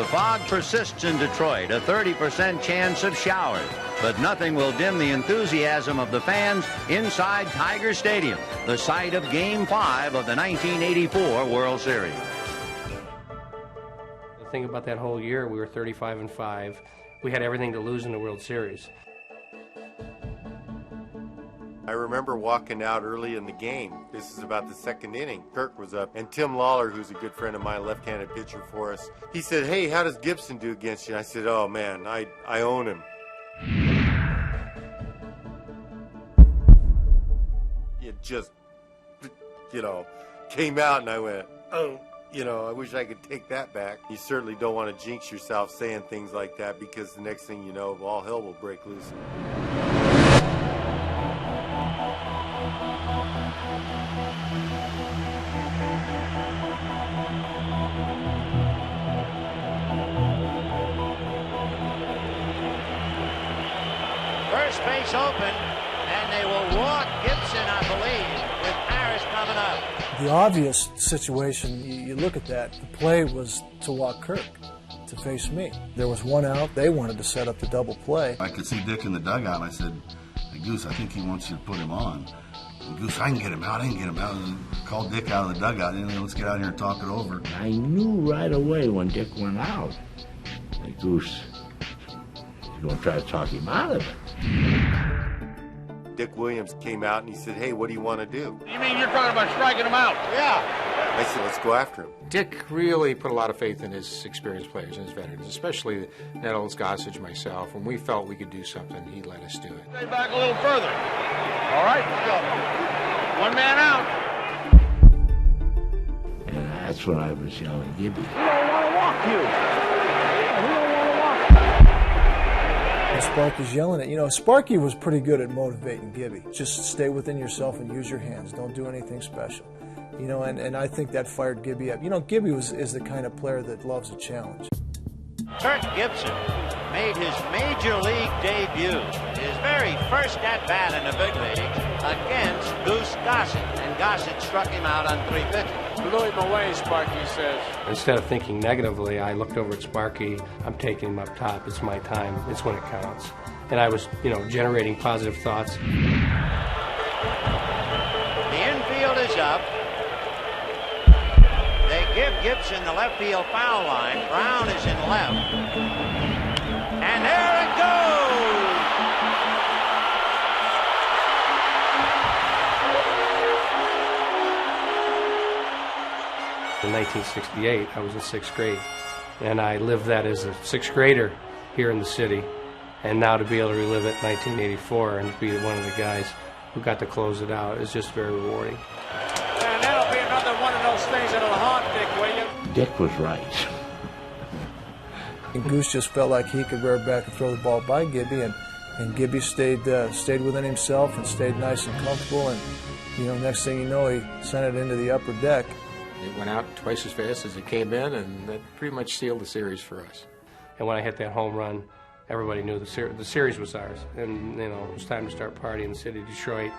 fog persists in Detroit, a 30% chance of showers. But nothing will dim the enthusiasm of the fans inside Tiger Stadium, the site of Game 5 of the 1984 World Series. The thing about that whole year, we were 35-5. We had everything to lose in the World Series. I remember walking out early in the game. This is about the second inning. Kirk was up, and Tim Lawler, who's a good friend of mine, left-handed pitcher for us, he said, "Hey, how does Gibson do against you?" And I said, "Oh, man, I own him." It just, came out, and I went, "Oh, I wish I could take that back." You certainly don't want to jinx yourself saying things like that, because the next thing you know, all hell will break loose. First base open, and they will walk Gibson, I believe, with Harris coming up. The obvious situation, you look at that, the play was to walk Kirk, to face me. There was one out. They wanted to set up the double play. I could see Dick in the dugout, and I said, "Hey, Goose, I think he wants you to put him on." And Goose, "I can get him out, And called Dick out of the dugout, and let's get out here and talk it over. I knew right away when Dick went out that Goose was going to try to talk him out of it. Dick Williams came out and he said, "Hey, what do you want to do?" You mean you're talking about striking him out? Yeah. I said, "Let's go after him." Dick really put a lot of faith in his experienced players and his veterans, especially Nettles, Gossage, myself. When we felt we could do something, he let us do it. Stay back a little further. All right, let's go. One man out. And that's when I was yelling, "Gibby, We don't want to walk you. We don't want to walk And Sparky's yelling at, Sparky was pretty good at motivating Gibby. Just stay within yourself and use your hands. Don't do anything special. And I think that fired Gibby up. Gibby is the kind of player that loves a challenge. Kirk Gibson made his major league debut, his very first at-bat in the big leagues, against Goose Gossage. And Gossage struck him out on 3 pitches. Blew him away, Sparky says. Instead of thinking negatively, I looked over at Sparky. I'm taking him up top. It's my time. It's when it counts. And I was, generating positive thoughts. The infield is up. They give Gibson the left field foul line. Brown is in left. And there it goes! In 1968, I was in 6th grade, and I lived that as a 6th grader here in the city. And now to be able to relive it in 1984 and be one of the guys who got to close it out is just very rewarding. And that'll be another one of those things that'll haunt Dick Williams. Dick was right." And Goose just felt like he could rear back and throw the ball by Gibby, and Gibby stayed within himself and stayed nice and comfortable. And next thing you know, he sent it into the upper deck. It went out twice as fast as it came in, and that pretty much sealed the series for us. And when I hit that home run, everybody knew the series was ours. And, it was time to start partying in the city of Detroit.